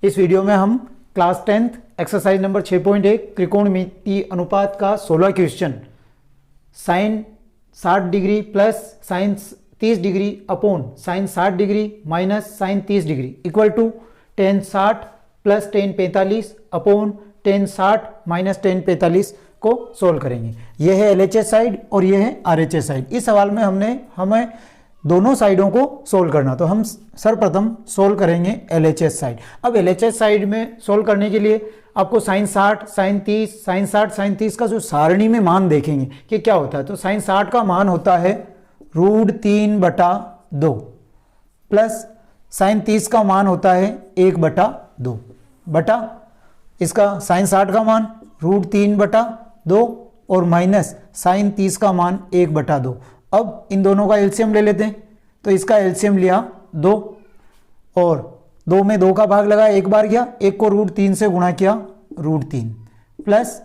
इस वीडियो में हम क्लास 10th एक्सरसाइज नंबर 6.1 त्रिकोणमिति अनुपात का 16 question sine 60 degree plus sine 30 degree upon sine 60 degree minus sine 30 degree equal to tan 60 plus tan 45 upon tan 60 minus tan 45 को solve करेंगे। यह है LHS साइड और यह है RHS साइड। इस सवाल में हमें दोनों साइडों को सोल्व करना, तो हम सर्वप्रथम सोल्व करेंगे LHS साइड। अब LHS साइड में सोल्व करने के लिए आपको साइन 60 साइन 30 साइन 60 साइन 30 का जो सारणी में मान देखेंगे कि क्या होता है। तो साइन 60 का मान होता है √3/2 प्लस साइन 30 का मान होता है 1/2 बटा इसका साइन 60 का मान √3/2 और माइनस साइन 30 का मान 1/2। अब इन दोनों का एलसीएम ले लेते हैं, तो इसका एलसीएम लिया 2 और 2 में 2 का भाग लगाया, एक बार गया, एक को √3 से गुणा किया √3 प्लस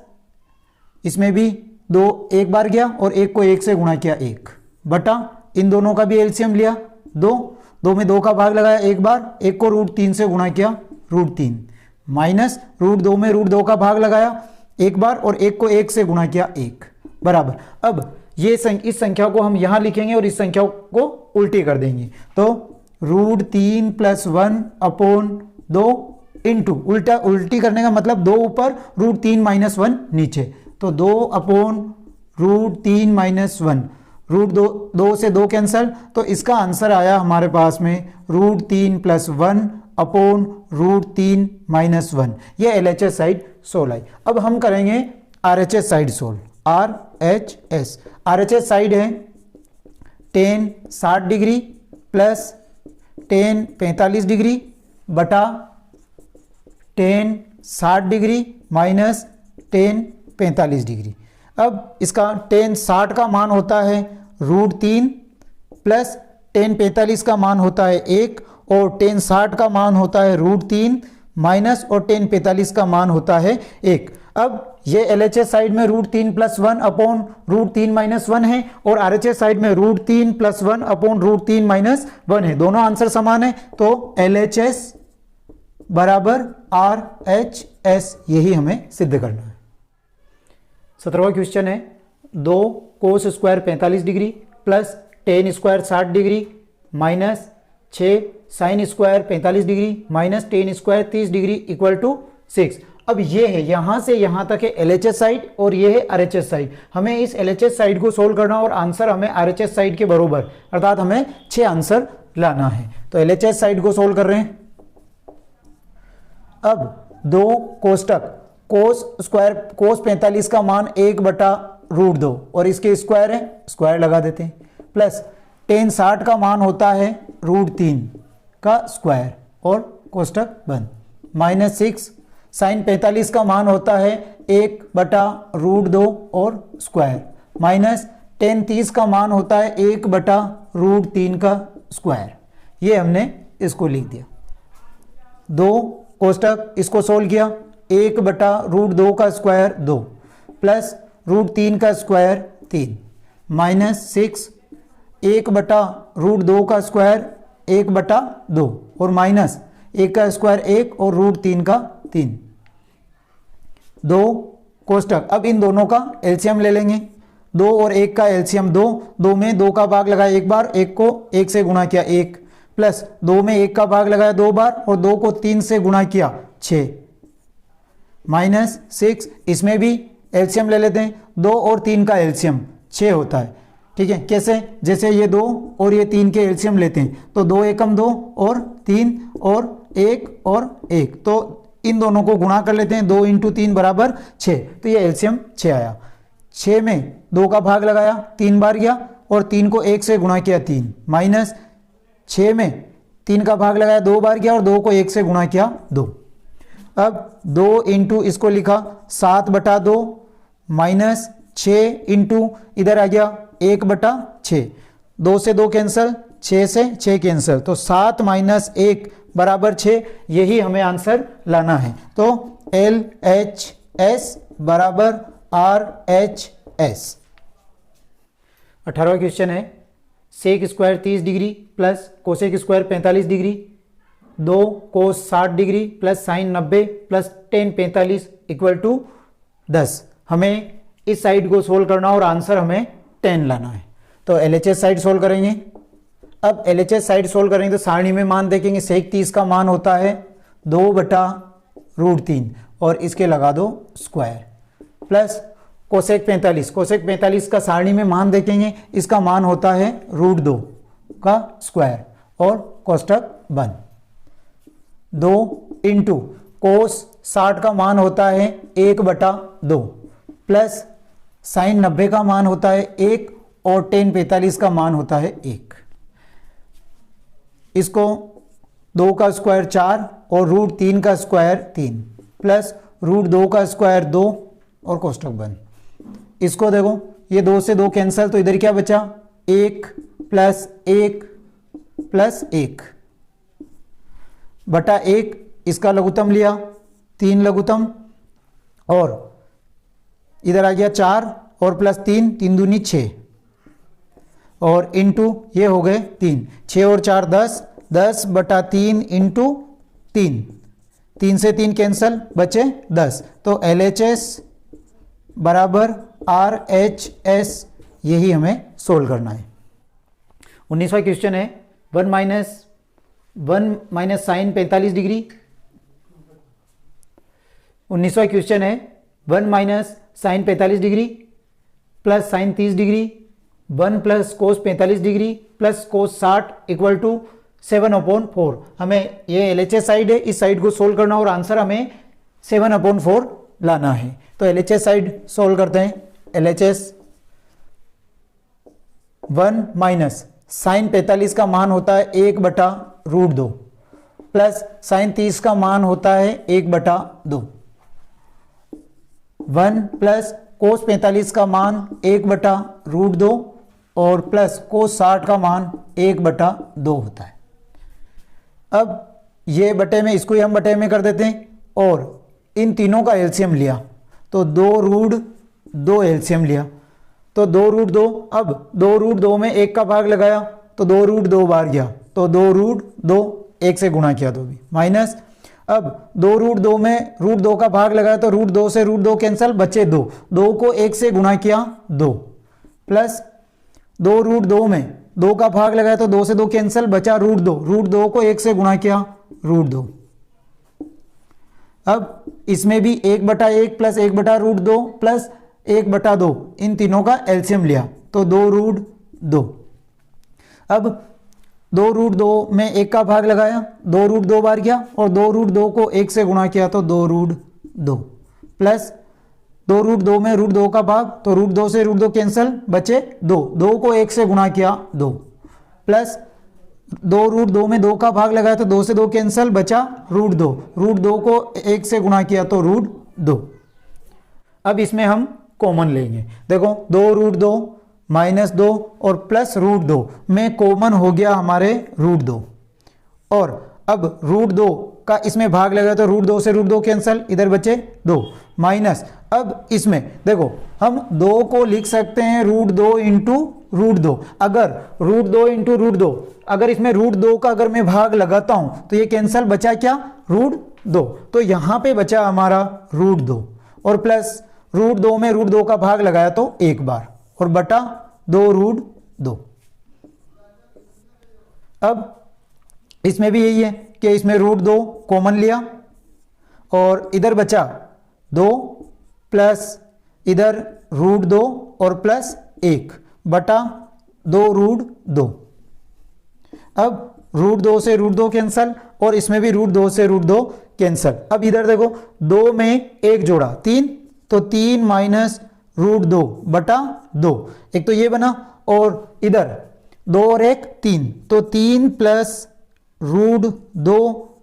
इसमें भी 2 एक बार गया और एक को 1 से गुणा किया 1 बटा इन दोनों का भी एलसीएम लिया 2 में 2 का भाग लगाया एक बार, एक को √3 से गुणा किया √3 माइनस √2 में √2 का भाग लगाया एक बार और एक को 1 से गुणा किया 1 बराबर। अब इस संख्या को हम यहां लिखेंगे और इस संख्या को उल्टी कर देंगे, तो √3 + 1 अपॉन 2 इंटू उल्टी करने का मतलब 2 ऊपर √3 - 1 नीचे, तो 2 अपॉन √3 - 1 √2 से 2 कैंसल, तो इसका आंसर आया हमारे पास में √3 + 1 अपॉन √3 - 1। ये LHS साइड सोल्व आई। अब हम करेंगे RHS side solve. RHS side है tan 60 degree plus tan 45 degree बटा tan 60 degree minus tan 45 degree. अब इसका टेन 60 का मान होता है √3 प्लस टेन 45 का मान होता है 1 और टेन 60 का मान होता है √3 माइनस और टेन 45 का मान होता है 1। अब ये LHS साइड में √3 + 1 अपॉन √3 - 1 है और RHS साइड में √3 + 1 अपॉन √3 - 1 है। दोनों आंसर समान है, तो LHS बराबर RHS, यही हमें सिद्ध करना है। 17वां क्वेश्चन है 2 cos square 45 degree plus tan square 60 degree minus 6 sine square 45 degree minus tan square 30 degree equal to 6। अब ये है यहां से यहां तक है LHS साइड और ये है RHS साइड। हमें इस LHS साइड को सोल्व करना और आंसर हमें RHS साइड के बराबर, अर्थात हमें 6 आंसर लाना है। तो LHS साइड को सोल्व कर रहे हैं। अब 2 कोष्टक cos 45 का मान 1/√2 और इसके स्क्वायर है, स्क्वायर लगा देते हैं, प्लस टेन 60 का मान होता है √3 का स्क्वायर और कोष्टक बंद, माइनस 6 साइन 45 का मान होता है 1/√2 और स्क्वायर माइनस टेन 30 का मान होता है 1/√3 का स्क्वायर। ये हमने इसको लिख दिया। 2 कोष्टक इसको सोल्व किया, 1/√2 का स्क्वायर 2 प्लस √3 का स्क्वायर 3 माइनस 6 1/√2 का स्क्वायर 1/2 और माइनस 1 का स्क्वायर 1 और √3 का 3। 2 कोष्टक, अब इन दोनों का एलसीएम ले लेंगे। 2 और 1 का एलसीएम 2 में 2 का भाग लगाया एक बार, 1 को 1 से गुणा किया 1 प्लस 2 में 1 का भाग लगाया 2 बार और 2 को 3 से गुणा किया 6 माइनस 6। इसमें भी एलसीएम ले लेते हैं। 2 और 3 का एलसीएम 6 होता है, ठीक है। कैसे? जैसे ये 2 और ये 3 के एलसीएम लेते हैं, तो 2 एकम 2 और 3 और 1 और 1, तो इन दोनों को गुणा कर लेते हैं। 2 × 3 बराबर 6, तो ये एलसीएम 6 आया। 6 में 2 का भाग लगाया 3 बार गया और 3 को 1 से गुणा किया 3 माइनस 6 में 3 का भाग लगाया 2 बार गया और 2 को 1 से गुणा किया 2। अब 2 × इसको लिखा 7/2 माइनस 6 × इधर आ गया 1/6, 2 से 2 कैंसल, 6 से 6 कैंसल, तो 7 - 1 बराबर 6। यही हमें आंसर लाना है, तो LHS बराबर RHS। 18वां क्वेश्चन है sec square 30 degree plus cosec square 45 degree 2 cos 60 degree plus sine 90 plus tan 45 equal to 10। हमें इस साइड को सोल्व करना और आंसर हमें 10 लाना है। तो LHS साइड सोल्व करेंगे। अब LHS साइड सोल्व करेंगे तो सारणी में मान देखेंगे सेक 30 का मान होता है 2/√3 और इसके लगा दो स्क्वायर प्लस कोसेक 45 का सारणी में मान देखेंगे इसका मान होता है √2 का स्क्वायर और कोष्टक बंद। 2 इंटू कोस 60 का मान होता है 1/2 प्लस साइन 90 का मान होता है 1 और टेन 45 का मान होता है 1। इसको 2 का स्क्वायर 4 और √3 का स्क्वायर 3 प्लस √2 का स्क्वायर 2 और कोष्टक बंद। इसको देखो ये 2 से 2 कैंसिल तो इधर क्या बचा 1 प्लस 1 प्लस 1 बटा 1। इसका लघुत्तम लिया 3 लघुत्तम और इधर आ गया 4 और प्लस 3 3 दूनी 6 और इंटू ये हो गए 3 6 और 4 10/3 इंटू 3 से 3 कैंसिल बचे 10। तो LHS बराबर RHS यही हमें सोल्व करना है। 19वां क्वेश्चन है 1 माइनस साइन 45 डिग्री। 19वां क्वेश्चन है 1 minus sine 45 degree plus sine 30 degree 1 plus cos 45 degree plus cos 60 equal to 7/4। हमें ये LHS साइड है, इस साइड को सोल्व करना और आंसर हमें 7/4 लाना है। तो LHS साइड सोल्व करते हैं। LHS 1 माइनस साइन 45 का मान होता है 1/√2 प्लस साइन 30 का मान होता है 1/2। 1 प्लस कोस 45 का मान 1/√2 और प्लस कोस 60 का मान 1/2 होता है। अब ये बटे में इसको ही हम बटे में कर देते हैं और इन तीनों का एलसीएम लिया तो 2√2 एलसीएम लिया तो 2√2। अब 2√2 में 1 का भाग लगाया तो 2√2 बार गया तो 2√2 1 से गुणा किया तो भी माइनस। अब 2√2 में √2 का भाग लगाया तो √2 से √2 कैंसिल बचे 2 को 1 से गुणा किया 2 प्लस 2√2 में 2 का भाग लगाया तो 2 से 2 कैंसिल बचा √2 को 1 से गुणा किया √2। अब इसमें भी 1/1 प्लस 1/√2 प्लस 1/2 इन तीनों का एलसीएम लिया तो 2√2। अब 2√2 में 1 का भाग लगाया 2√2 बार गया और 2√2 को 1 से गुणा किया तो 2√2 प्लस 2√2 में √2 का भाग तो √2 से √2 कैंसिल बचे 2 को 1 से गुणा किया 2 प्लस 2√2 में 2 का भाग लगाया तो 2 से 2 कैंसिल बचा √2 को 1 से गुणा किया तो √2। अब इसमें हम कॉमन लेंगे। देखो 2√2 माइनस 2 और प्लस √2 में कॉमन हो गया हमारे √2 और अब √2 का इसमें भाग लगा तो √2 से √2 कैंसिल इधर बचे 2 माइनस। अब इसमें देखो हम 2 को लिख सकते हैं √2 इंटू √2। अगर √2 इंटू √2 अगर इसमें √2 का अगर मैं भाग लगाता हूं तो ये कैंसिल बचा क्या √2 तो यहां पे बचा हमारा √2 और प्लस √2 में √2 का भाग लगाया तो एक बार और बटा 2√2। अब इसमें भी यही है कि इसमें √2 कॉमन लिया और इधर बचा 2 प्लस इधर √2 और प्लस 1 बटा 2√2। अब √2 से √2 कैंसिल और इसमें भी √2 से √2 कैंसिल। अब इधर देखो 2 में 1 जोड़ा 3 तो 3 माइनस √2 बटा 2 एक तो ये बना और इधर 2 और 1 3 तो 3 प्लस √2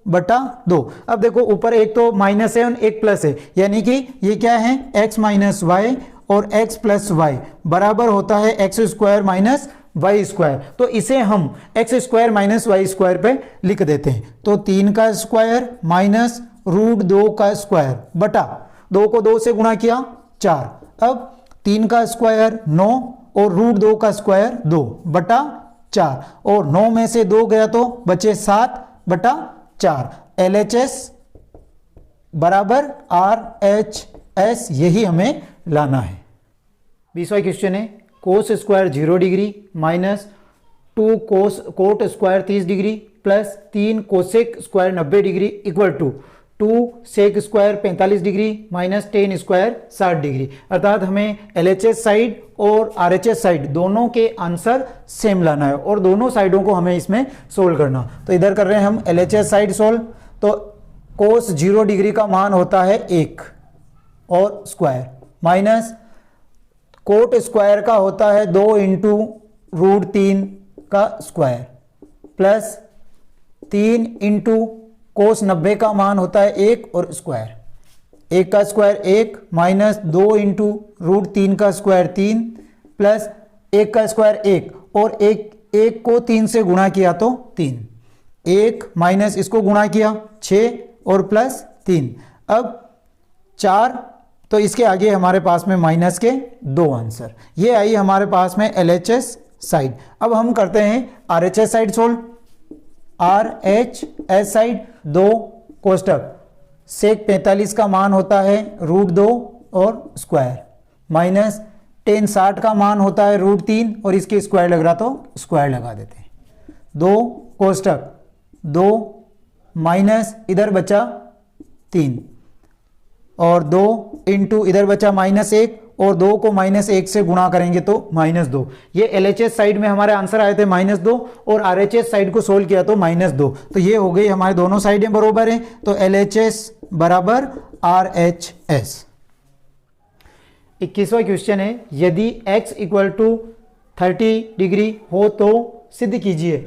बटा 2। अब देखो ऊपर एक तो माइनस है और एक प्लस है यानी कि ये क्या है x माइनस वाई और x प्लस वाई बराबर होता है x² माइनस y²। तो इसे हम x² माइनस y² पे लिख देते हैं तो 3 का स्क्वायर माइनस √2 का स्क्वायर बटा 2 को 2 से गुणा किया 4। अब 3 का स्क्वायर 9 और √2 का स्क्वायर 2 बटा 4 और 9 में से 2 गया तो बचे 7 बटा 4, LHS बराबर RHS, यही हमें लाना है। 20वां क्वेश्चन है cos square 0 degree minus 2 cot square 30 degree plus 3 cosec square 90 degree equal to 2 sec square 45 degree minus 10 square 60 degree. अर्थात हमें LHS साइड और RHS साइड दोनों के आंसर सेम लाना है और दोनों साइडों को हमें इसमें सोल्व करना। तो इधर कर रहे हैं हम LHS साइड सोल्व। तो कोस 0 डिग्री का मान होता है 1 और स्क्वायर माइनस कोट स्क्वायर का होता है 2 इंटू रूट 3 का स्क्वायर प्लस 3 इंटू कोस 90 का मान होता है 1 और स्क्वायर। 1 का स्क्वायर 1 माइनस 2 इंटू रूट 3 का स्क्वायर 3 प्लस 1 का स्क्वायर 1 और 1 को 3 से गुणा किया तो 3, 1 माइनस इसको गुणा किया 6 और प्लस 3, अब 4, तो इसके आगे हमारे पास में माइनस के 2 आंसर। ये आई हमारे पास में LHS साइड। अब हम करते हैं RHS side solve. RHS side 2 कोष्टक सेक 45 का मान होता है रूट 2 और स्क्वायर माइनस 10 60 का मान होता है रूट 3 और इसके स्क्वायर लग रहा तो स्क्वायर लगा देते हैं। 2 कोष्टक 2 माइनस इधर बचा 3 और 2 इंटू इधर बचा -1 और 2 को -1 से गुणा करेंगे तो -2। ये LHS साइड में हमारे आंसर आए थे -2 और RHS साइड को सोल्व किया तो -2। तो ये हो गई हमारे दोनों साइडें बराबर हैं, तो LHS बराबर RHS। 21वां क्वेश्चन है यदि x इक्वल टू 30 डिग्री हो तो सिद्ध कीजिए।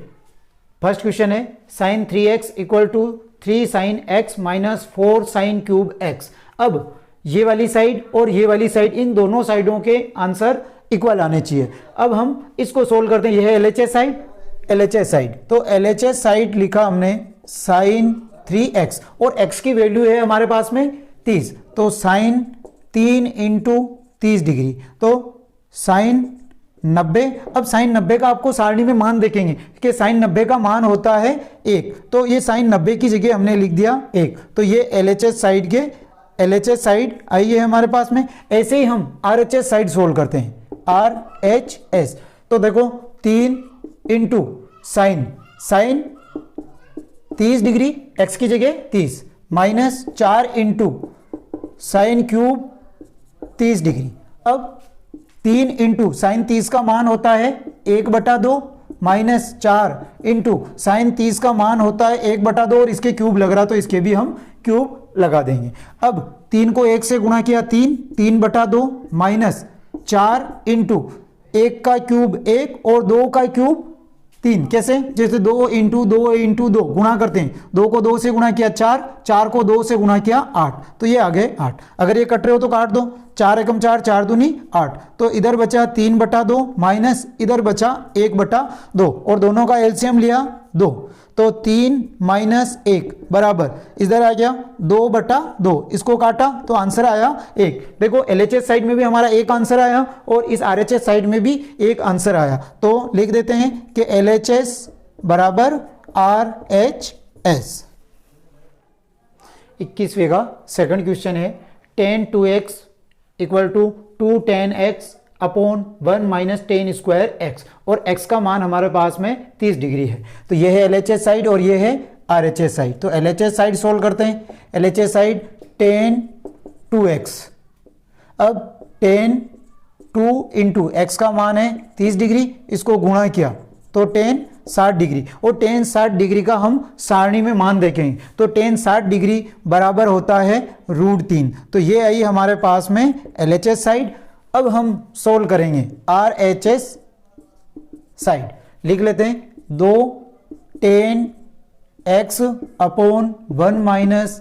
फर्स्ट क्वेश्चन है sine 3x equal to 3 sine x minus 4 sine cube x। अब ये वाली साइड और ये वाली साइड, इन दोनों साइडों के आंसर इक्वल आने चाहिए। अब हम इसको सोल्व करते हैं। यह है LHS साइड, LHS साइड, तो LHS साइड लिखा हमने साइन 3x और x की वैल्यू है हमारे पास में 30, तो साइन 3 इंटू 30 डिग्री तो साइन 90। अब साइन 90 का आपको सारणी में मान देखेंगे कि साइन 90 का मान होता है 1, तो ये साइन 90 की जगह हमने लिख दिया 1, तो ये LHS साइड के LHS साइड आई है हमारे पास में। ऐसे ही हम RHS साइड सोल्व करते हैं। RHS तो देखो 3 इंटू साइन 30 डिग्री x की जगह 30 minus 4 into sine cube 30 degree. अब 3 इंटू साइन 30 का मान होता है 1/2 माइनस 4 इंटू साइन 30 का मान होता है 1/2 और इसके क्यूब लग रहा तो इसके भी हम क्यूब लगा देंगे। अब 3 को 1 से गुणा किया 3/2 माइनस 4 इंटू 1 का क्यूब 1 और 2 का क्यूब 3। कैसे? जैसे 2 इंटू 2 गुणा करते हैं, 2 को 2 से गुणा किया 4, 4 को 2 से गुणा किया 8, तो ये आ गए 8। अगर ये कट रहे हो तो काट दो, 4 एकम 4, 4 दूनी 8, तो इधर बचा 3/2 माइनस इधर बचा 1/2 और दोनों का एलसीएम लिया 2, तो 3 माइनस 1 बराबर इधर आ गया 2/2। इसको काटा तो आंसर आया 1। देखो LHS साइड में भी हमारा एक आंसर आया और इस RHS साइड में भी एक आंसर आया, तो लिख देते हैं कि LHS बराबर RHS। 21वें का सेकंड क्वेश्चन है tan 2x equal to 2 tan x upon 1 minus 10 square x और x का मान हमारे पास में 30 डिग्री है। तो ये है LHS साइड और ये है RHS साइड। तो LHS साइड सोल्व करते हैं। LHS साइड tan 2x, अब tan 2 इंटू x का मान है 30 डिग्री, इसको गुणा किया तो tan 60 डिग्री और tan 60 डिग्री का हम सारणी में मान देखेंगे तो tan 60 डिग्री बराबर होता है √3। तो ये आई हमारे पास में LHS साइड। अब हम सोल्व करेंगे RHS साइड। लिख लेते हैं 2 tan x upon 1 minus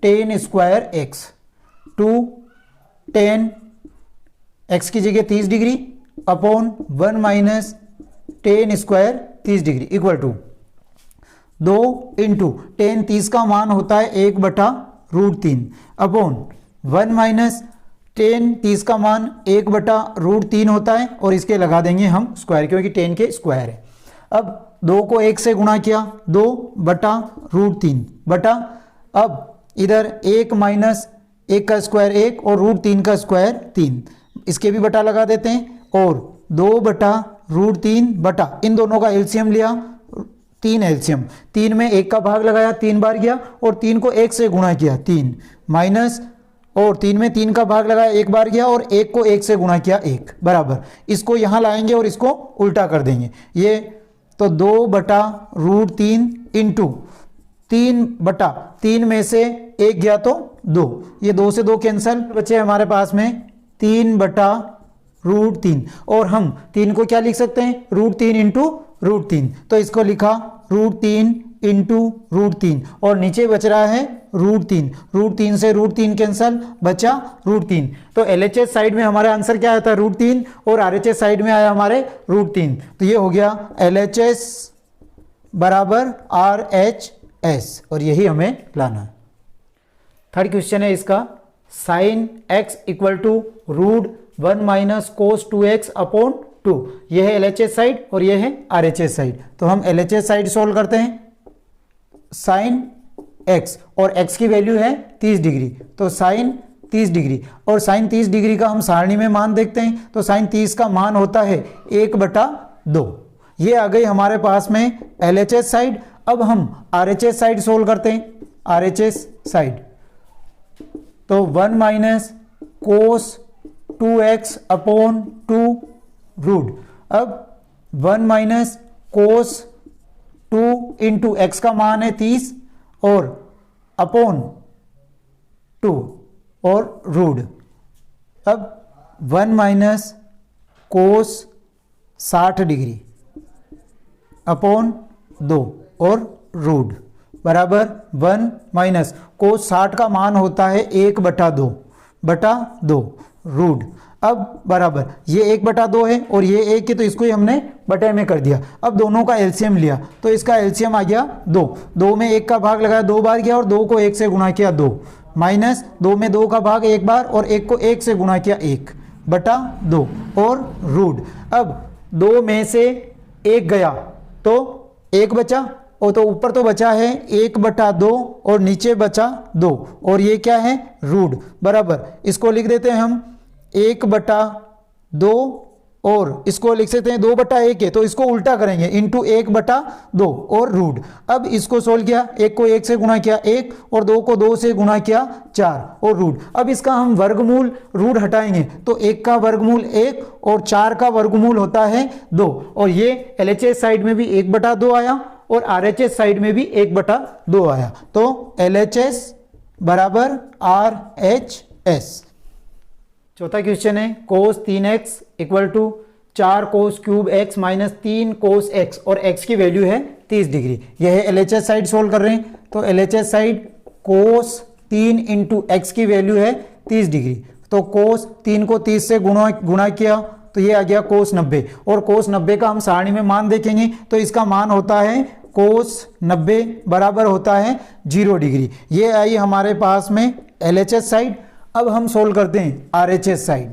10 square x, 2 tan x की जगह 30 degree upon 1 minus 10 square 30 degree equal to 2 into tan 30 का मान होता है 1/√3 अपॉन 1 माइनस tan 30 का मान 1/√3 होता है और इसके लगा देंगे हम स्क्वायर क्योंकि tan के स्क्वायर है। अब 2 को 1 से गुणा किया 2 बटा रूट 3 बटा, अब इधर 1 माइनस 1 का स्क्वायर 1 और रूट 3 का स्क्वायर 3, इसके भी बटा लगा देते हैं और 2 बटा रूट 3 बटा, इन दोनों का एलसीएम लिया 3 एलसीएम, 3 में 1 का भाग लगाया 3 बार गया और 3 को 1 से गुणा किया 3 माइनस, और 3 में 3 का भाग लगाया 1 बार गया और 1 को 1 से गुणा किया 1 बराबर, इसको यहाँ लाएंगे और इसको उल्टा कर देंगे, ये तो 2 बटा रूट 3 इंटू 3 बटा 3 में से 1 गया तो 2, ये 2 से 2 कैंसिल, बचे हमारे पास में 3 बटा रूट 3, और हम 3 को क्या लिख सकते हैं रूट 3 इंटू रूट 3, तो इसको लिखा रूट 3 इंटू रूट 3 और नीचे बच रहा है रूट 3, रूट 3 से रूट 3 कैंसिल, बचा रूट 3, तो एलएचएस साइड में हमारा आंसर क्या आया था रूट 3 और आरएचएस साइड में आया हमारे रूट 3, तो ये हो गया एलएचएस बराबर आरएचएस और यही हमें लाना है। थर्ड क्वेश्चन है इसका, sine x equal to root 1 minus cos 2x upon 2, यह है एलएचएस साइड और यह है आरएचएस साइड, तो हम एलएचएस साइड सोल्व करते हैं। साइन x और x की वैल्यू है 30 डिग्री, तो साइन 30 डिग्री और साइन 30 डिग्री का हम सारणी में मान देखते हैं, तो साइन 30 का मान होता है 1/2, ये आ गई हमारे पास में एलएचएस साइड। अब हम आरएचएस साइड सोल्व करते हैं, आरएचएस साइड, तो 1 minus cos 2x upon 2 root, अब 1 माइनस कोस 2 इंटू एक्स का मान है 30 और अपॉन 2 और रूट, अब 1 माइनस कोस 60 डिग्री अपॉन 2 और रूट बराबर 1 माइनस कोस 60 का मान होता है 1/2 रूट, अब बराबर ये 1/2 है और ये 1 है, तो इसको ही हमने बटे में कर दिया। अब दोनों का एलसीएम लिया तो इसका एलसीएम आ गया 2, 2 में 1 का भाग लगाया 2 बार गया और 2 को 1 से गुणा किया 2, माइनस 2 में 2 का भाग 1 बार और 1 को 1 से गुणा किया 1/2 और रूट, अब 2 में से 1 गया तो 1 बचा, और तो ऊपर तो बचा है 1/2 और नीचे बचा 2 और ये क्या है रूट, बराबर इसको लिख देते हैं हम 1/2 और इसको लिख सकते हैं 2/1 है, तो इसको उल्टा करेंगे इंटू 1/2 और रूट, अब इसको सोल्व किया, 1 को 1 से गुणा किया 1 और 2 को 2 से गुणा किया 4 और रूट, अब इसका हम वर्गमूल रूट हटाएंगे तो 1 का वर्गमूल 1 और 4 का वर्गमूल होता है 2, और ये एलएचएस साइड में भी 1/2 आया और आरएचएस साइड में भी 1/2 आया, तो एलएचएस बराबर आरएचएस। चौथा क्वेश्चन है, cos 3x equal to 4 cos cube x minus 3 cos x और x की वैल्यू है 30 डिग्री, यह है एलएचएस साइड सोल्व कर रहे हैं, तो एलएचएस साइड कोस 3 इंटू एक्स की वैल्यू है 30 डिग्री, तो कोस 3 को 30 से गुणा किया तो ये आ गया कोस 90, और कोस 90 का हम सारणी में मान देखेंगे तो इसका मान होता है कोस 90 बराबर होता है 0 डिग्री, ये आई हमारे पास में एलएचएस साइड। अब हम सोल्व करते हैं आरएचएस साइड,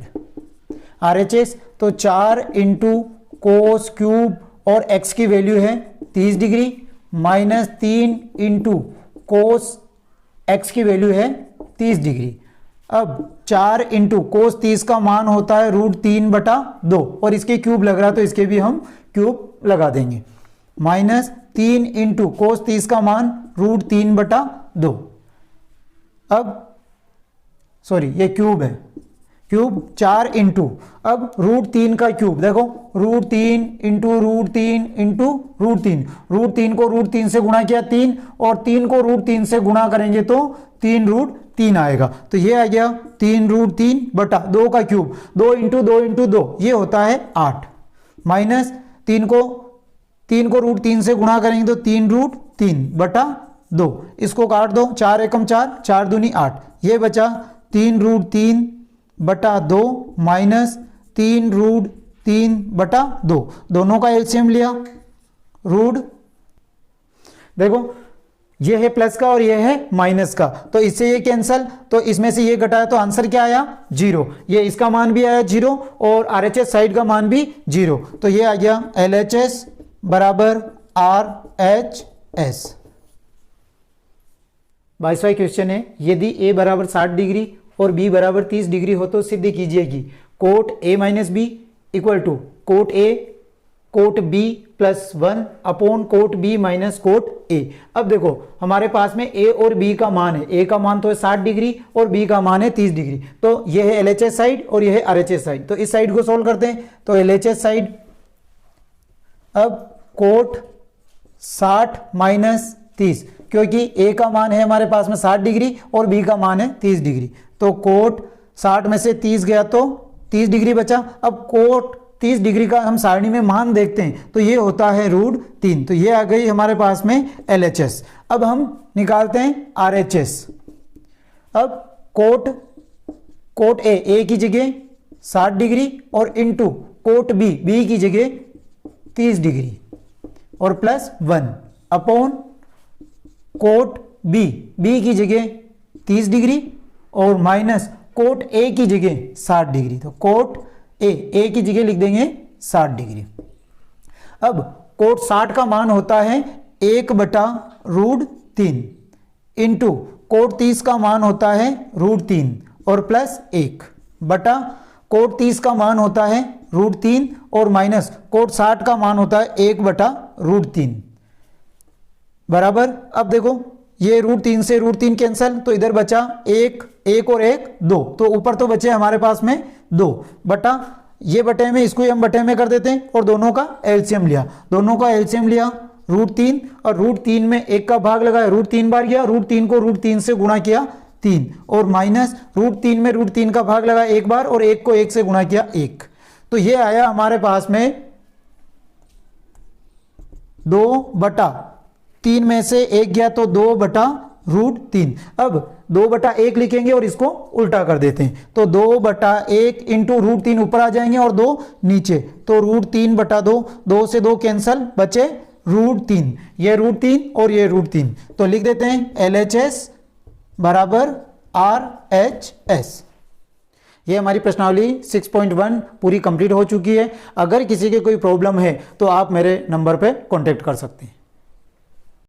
आरएचएस तो 4 इंटू कोस क्यूब और x की वैल्यू है 30 degree minus 3 into cos x की वैल्यू है 30 डिग्री, अब 4 इंटू कोस 30 का मान होता है √3/2 और इसके क्यूब लग रहा है तो इसके भी हम क्यूब लगा देंगे, माइनस 3 इंटू कोस 30 का मान √3/2, अब सॉरी ये क्यूब है, क्यूब 4 इंटू, अब √3 का क्यूब देखो √3 इंटू √3 इंटू √3, √3 को √3 से गुणा किया 3 और 3 को √3 से गुणा करेंगे तो 3√3 आएगा, तो ये आ गया 3√3/2 का क्यूब, 2 इंटू 2 इंटू 2 ये होता है 8, माइनस 3 को √3 से गुणा करेंगे तो 3√3/2, इसको काट दो, 4 एकम 4, 4 दूनी 8, ये बचा 3√3/2 माइनस 3√3/2, दोनों का एलसीएम लिया रूट, देखो ये है प्लस का और ये है माइनस का, तो इससे ये कैंसल, तो इसमें से ये घटाया तो आंसर क्या आया 0, ये इसका मान भी आया 0 और आरएचएस साइड का मान भी 0, तो ये आ गया एलएचएस बराबर RHS। 22वां क्वेश्चन है, यदि a बराबर 60 डिग्री और b बराबर 30 डिग्री हो तो सिद्ध कीजिए कि cot a minus b equal to cot a cot b plus 1 upon cot b minus cot a। अब देखो हमारे पास में a और b का मान है, a का मान तो है 60 डिग्री और b का मान है 30 डिग्री, तो यह है LHS साइड और यह है RHS साइड। तो इस साइड को सोल्व करते हैं, तो LHS साइड, अब कोट 60 माइनस 30, क्योंकि a का मान है हमारे पास में 60 डिग्री और b का मान है 30 डिग्री, तो कोट 60 में से 30 गया तो 30 डिग्री बचा। अब कोट 30 डिग्री का हम सारणी में मान देखते हैं तो ये होता है √3, तो ये आ गई हमारे पास में LHS। अब हम निकालते हैं RHS। अब कोट A की जगह 60 डिग्री और इंटू कोट B की जगह 30 डिग्री और प्लस 1 अपॉन कोट B की जगह 30 डिग्री और माइनस कोट A की जगह 60 डिग्री, तो कोट A की जगह लिख देंगे 60 डिग्री। अब कोट 60 का मान होता है 1/√3 इंटू कोट 30 का मान होता है √3 और प्लस 1 बटा कोट 30 का मान होता है √3 और माइनस कोट 60 का मान होता है 1/√3 बराबर। अब देखो ये √3 से √3 कैंसल, तो इधर बचा 1 और 1 2, तो ऊपर तो बचे हमारे पास में 2 बटा ये बटे में, इसको हम बटे में कर देते हैं और दोनों का एलसीएम लिया, √3 और √3 में 1 का भाग लगाया, √3 बार गया, √3 को √3 से गुणा किया 3 और माइनस √3 में √3 का भाग लगा 1 बार और 1 को 1 से गुणा किया 1, तो ये आया हमारे पास में 2/3 में से 1 गया तो 2/√3। अब 2/1 लिखेंगे और इसको उल्टा कर देते हैं, तो 2/1 इंटू √3 ऊपर आ जाएंगे और 2 नीचे, तो √3/2, 2 से 2 कैंसल, बचे √3, ये √3 और ये √3, तो लिख देते हैं LHS बराबर RHS। ये हमारी प्रश्नावली 6.1 पूरी कंप्लीट हो चुकी है। अगर किसी के कोई प्रॉब्लम है तो आप मेरे नंबर पे कांटेक्ट कर सकते हैं।